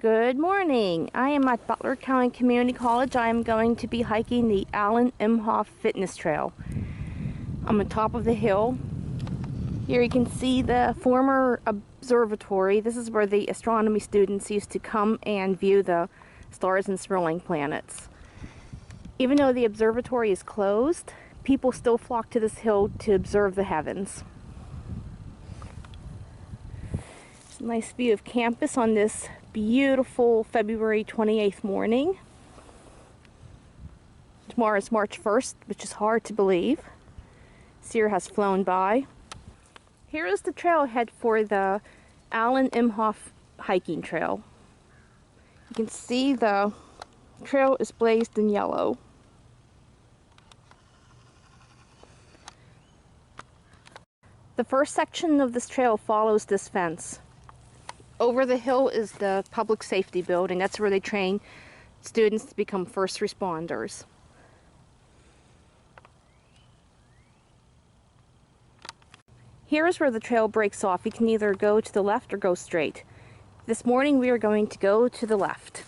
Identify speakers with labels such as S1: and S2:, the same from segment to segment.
S1: Good morning. I am at Butler County Community College. I am going to be hiking the Imhoff Fitness Trail. I'm on top of the hill. Here you can see the former observatory. This is where the astronomy students used to come and view the stars and swirling planets. Even though the observatory is closed, people still flock to this hill to observe the heavens. It's a nice view of campus on this beautiful February 28th morning. Tomorrow is March 1st, which is hard to believe. This year has flown by. Here is the trailhead for the Imhoff hiking trail. You can see the trail is blazed in yellow. The first section of this trail follows this fence. Over the hill is the public safety building. That's where they train students to become first responders. Here is where the trail breaks off. You can either go to the left or go straight. This morning we are going to go to the left.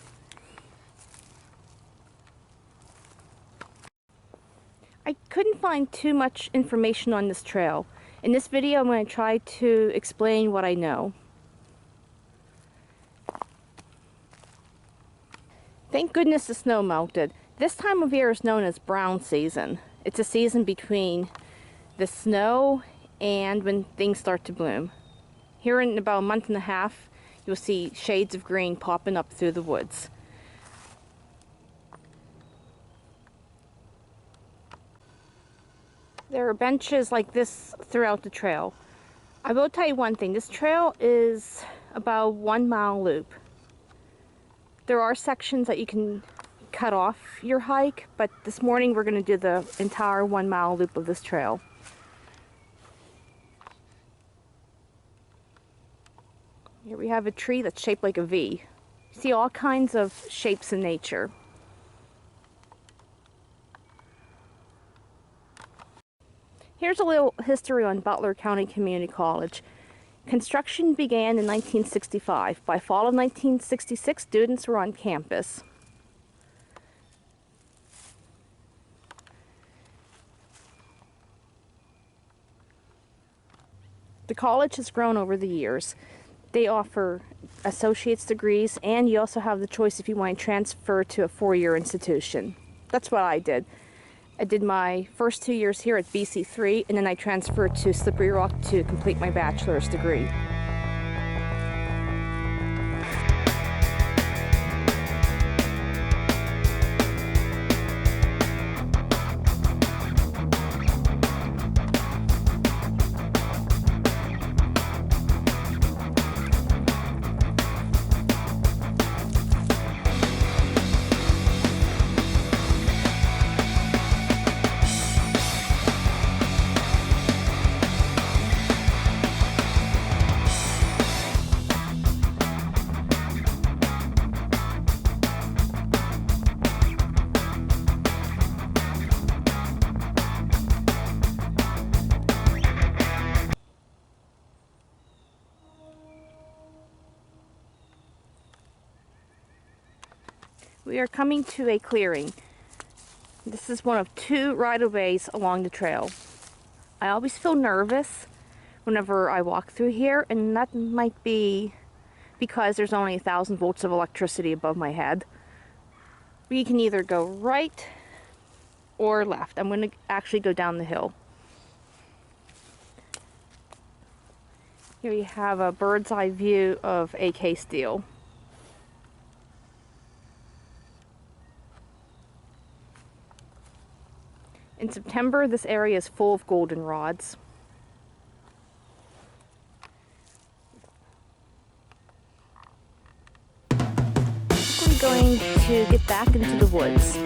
S1: I couldn't find too much information on this trail. In this video I'm going to try to explain what I know. Thank goodness the snow melted. This time of year is known as brown season. It's a season between the snow and when things start to bloom. Here in about a month and a half, you'll see shades of green popping up through the woods. There are benches like this throughout the trail. I will tell you one thing, this trail is about 1 mile loop. There are sections that you can cut off your hike, but this morning we're going to do the entire 1 mile loop of this trail. Here we have a tree that's shaped like a V. You see all kinds of shapes in nature. Here's a little history on Butler County Community College. Construction began in 1965. By fall of 1966, students were on campus. The college has grown over the years. They offer associate's degrees, and you also have the choice if you want to transfer to a four-year institution. That's what I did. I did my first 2 years here at BC3, and then I transferred to Slippery Rock to complete my bachelor's degree. We are coming to a clearing. This is one of 2 right-of-ways along the trail. I always feel nervous whenever I walk through here, and that might be because there's only 1,000 volts of electricity above my head. We can either go right or left. I'm going to actually go down the hill. Here you have a bird's eye view of AK steel. In September, this area is full of goldenrods. We're going to get back into the woods.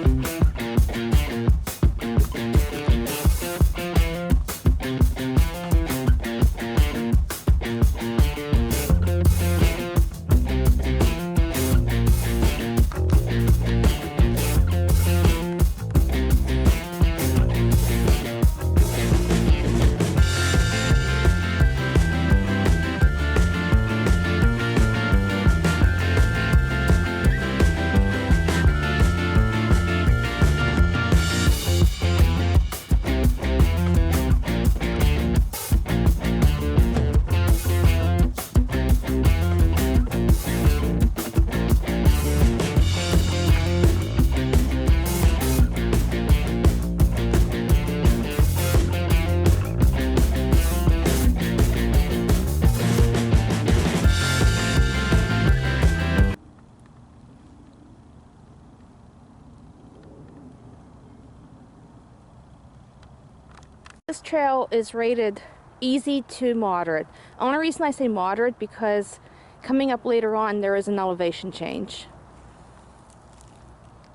S1: trail is rated easy to moderate. The only reason I say moderate because coming up later on there is an elevation change.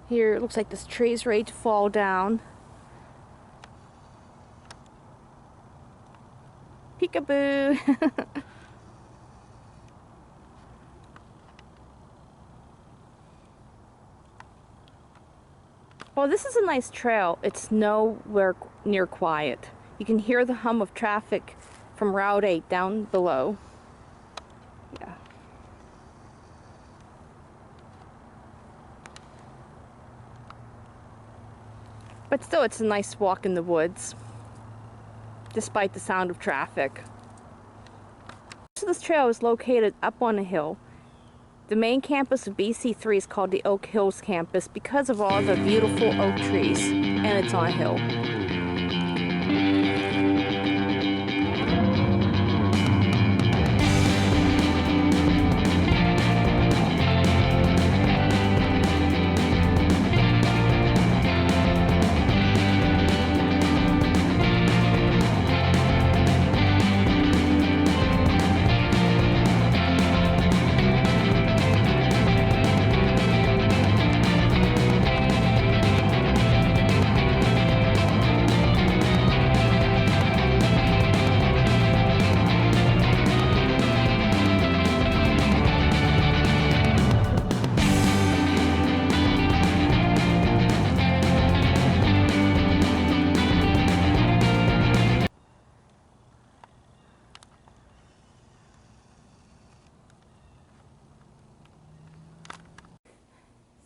S1: Here it looks like this tree is ready to fall down. Peekaboo! Well, this is a nice trail. It's nowhere near quiet. You can hear the hum of traffic from Route 8 down below. Yeah. But still, it's a nice walk in the woods, despite the sound of traffic. So this trail is located up on a hill. The main campus of BC3 is called the Oak Hills campus because of all the beautiful oak trees, and it's on a hill.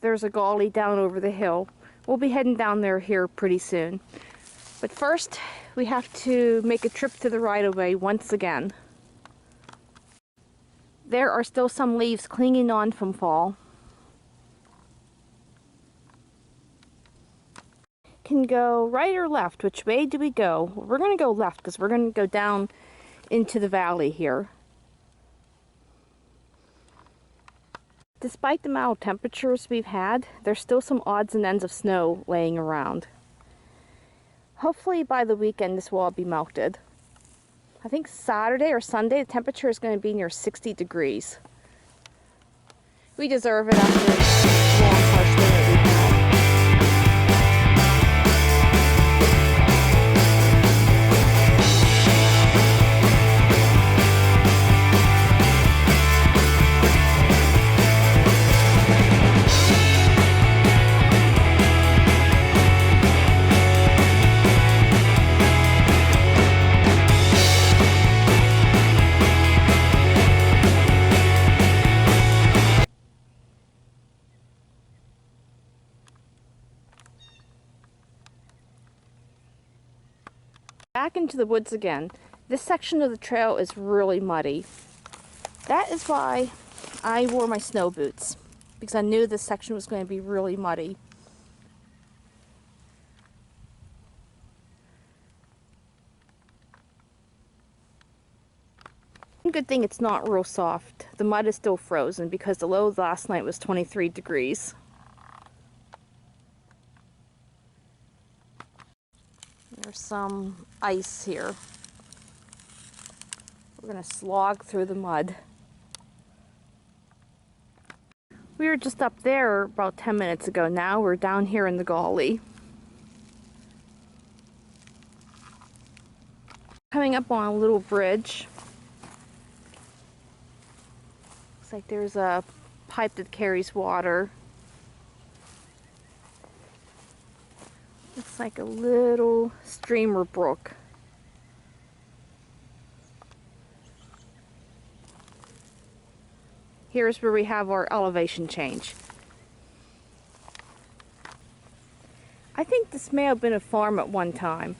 S1: There's a gully down over the hill. We'll be heading down there here pretty soon. But first, we have to make a trip to the right-of-way once again. There are still some leaves clinging on from fall. Can go right or left. Which way do we go? We're going to go left because we're going to go down into the valley here. Despite the mild temperatures we've had, there's still some odds and ends of snow laying around. Hopefully by the weekend this will all be melted. I think Saturday or Sunday the temperature is going to be near 60 degrees. We deserve it after the long harsh winter we've had. Back into the woods again. This section of the trail is really muddy. That is why I wore my snow boots, because I knew this section was going to be really muddy. Good thing it's not real soft. The mud is still frozen because the low last night was 23 degrees. There's some ice here. We're going to slog through the mud. We were just up there about 10 minutes ago. Now we're down here in the gully. Coming up on a little bridge. Looks like there's a pipe that carries water. It's like a little stream or brook. Here's where we have our elevation change. I think this may have been a farm at one time.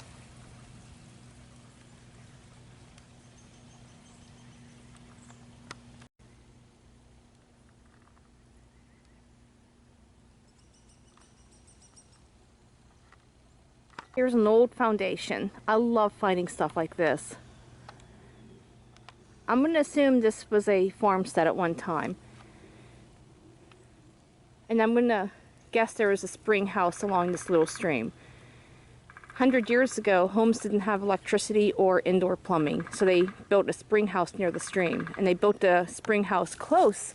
S1: Here's an old foundation. I love finding stuff like this. I'm going to assume this was a farmstead at one time. And I'm going to guess there was a spring house along this little stream. 100 years ago, homes didn't have electricity or indoor plumbing, so they built a spring house near the stream, and they built a spring house close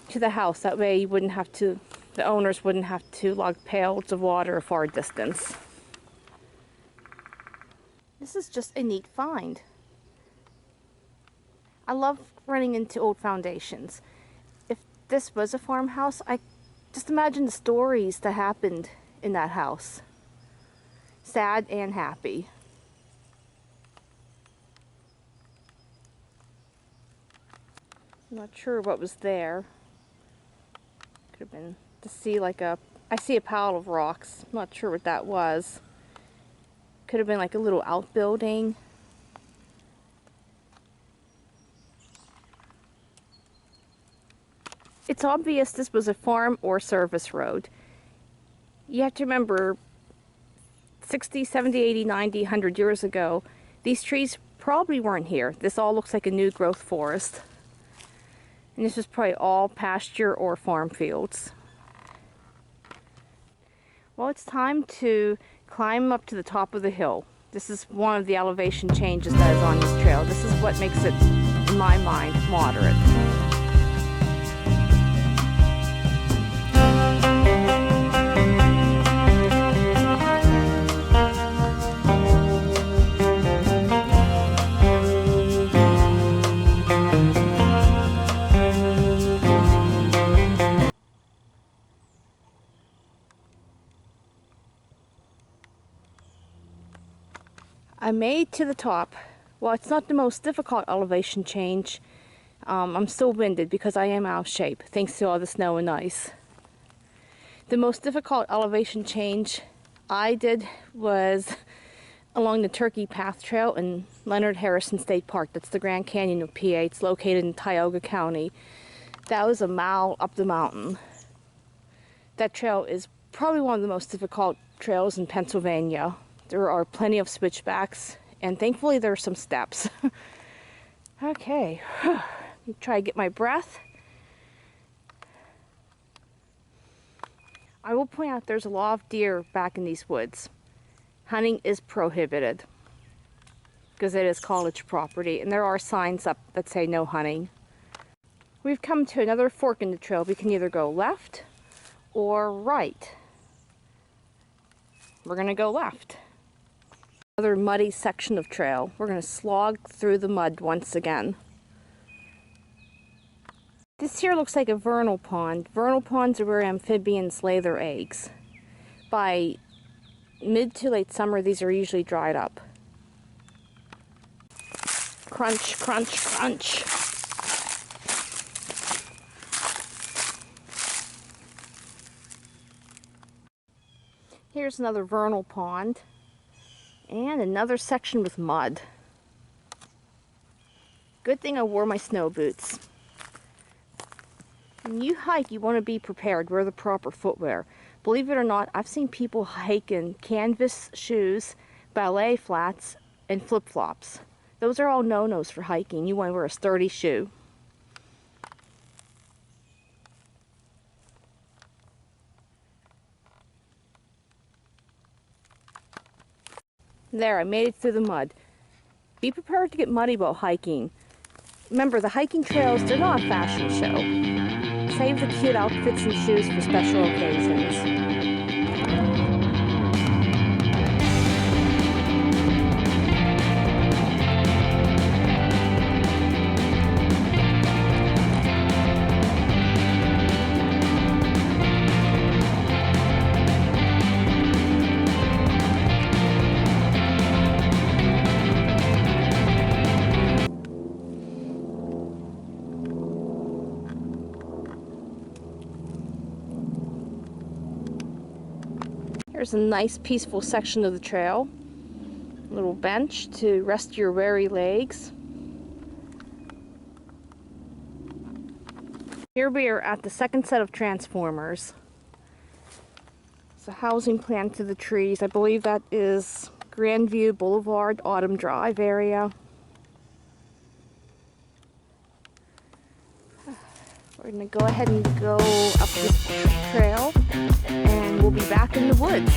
S1: to the house. That way you wouldn't have to, the owners wouldn't have to lug pails of water a far distance. This is just a neat find. I love running into old foundations. If this was a farmhouse, I just imagine the stories that happened in that house. Sad and happy. I'm not sure what was there. Could have been to see like a, I see a pile of rocks. I'm not sure what that was. Could have been like a little outbuilding. It's obvious this was a farm or service road. You have to remember 60, 70, 80, 90, 100 years ago, these trees probably weren't here. This all looks like a new growth forest. And this is probably all pasture or farm fields. Well, it's time to climb up to the top of the hill. This is one of the elevation changes that is on this trail. This is what makes it, in my mind, moderate. I made to the top. Well, it's not the most difficult elevation change. I'm still winded because I am out of shape, thanks to all the snow and ice. The most difficult elevation change I did was along the Turkey Path Trail in Leonard Harrison State Park. That's the Grand Canyon of PA. It's located in Tioga County. That was a mile up the mountain. That trail is probably one of the most difficult trails in Pennsylvania. There are plenty of switchbacks, and thankfully there are some steps. Okay, try to get my breath. I will point out there's a lot of deer back in these woods. Hunting is prohibited because it is college property, and there are signs up that say no hunting. We've come to another fork in the trail. We can either go left or right. We're going to go left. Another muddy section of trail. We're going to slog through the mud once again. This here looks like a vernal pond. Vernal ponds are where amphibians lay their eggs. By mid to late summer, these are usually dried up. Crunch, crunch, crunch. Here's another vernal pond. And another section with mud. Good thing I wore my snow boots. When you hike, you want to be prepared. Wear the proper footwear. Believe it or not, I've seen people hike in canvas shoes, ballet flats, and flip-flops. Those are all no-nos for hiking. You want to wear a sturdy shoe. There, I made it through the mud. Be prepared to get muddy while hiking. Remember, the hiking trails, they're not a fashion show. Save the cute outfits and shoes for special occasions. Here's a nice peaceful section of the trail. A little bench to rest your weary legs. Here we are at the second set of transformers. It's a housing plan to the trees. I believe that is Grandview Boulevard, Autumn Drive area. We're going to go ahead and go up this trail, and we'll be back in the woods.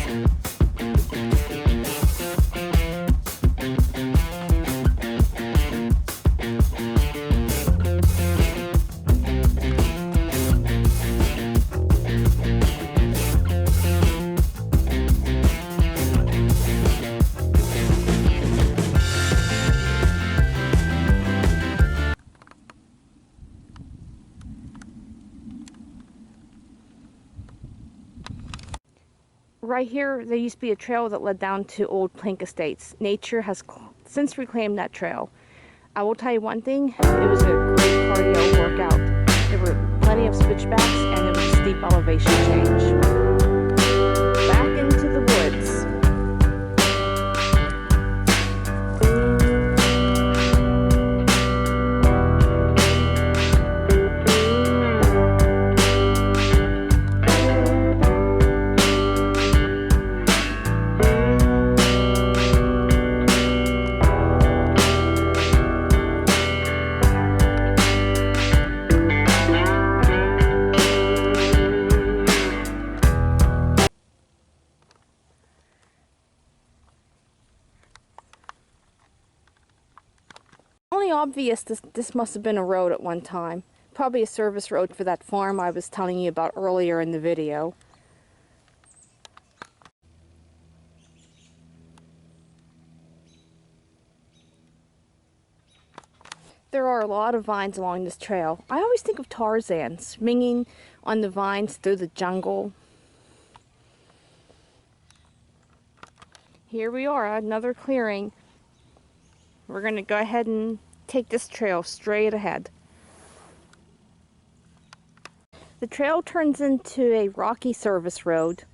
S1: Right here, there used to be a trail that led down to old plank estates. Nature has since reclaimed that trail. I will tell you one thing, it was a great cardio workout. There were plenty of switchbacks and it was a steep elevation change. Back into the woods. Only obvious this must have been a road at one time. Probably a service road for that farm I was telling you about earlier in the video. There are a lot of vines along this trail. I always think of Tarzan swinging on the vines through the jungle. Here we are, another clearing. We're going to go ahead and take this trail straight ahead. The trail turns into a rocky service road.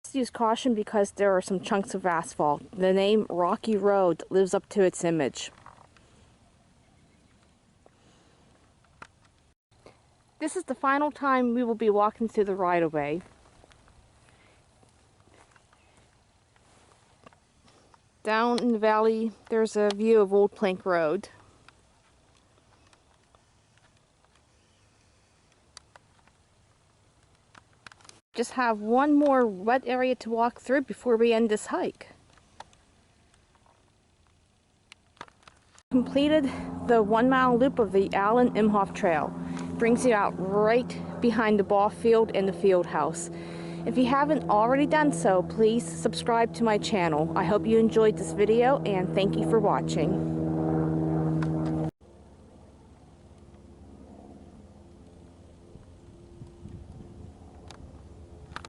S1: Let's use caution because there are some chunks of asphalt. The name Rocky Road lives up to its image. This is the final time we will be walking through the right-of-way. Down in the valley, there's a view of Old Plank Road. Just have one more wet area to walk through before we end this hike. Completed the 1 mile loop of the Imhoff Trail. Brings you out right behind the ball field and the field house. If you haven't already done so, please subscribe to my channel. I hope you enjoyed this video and thank you for watching.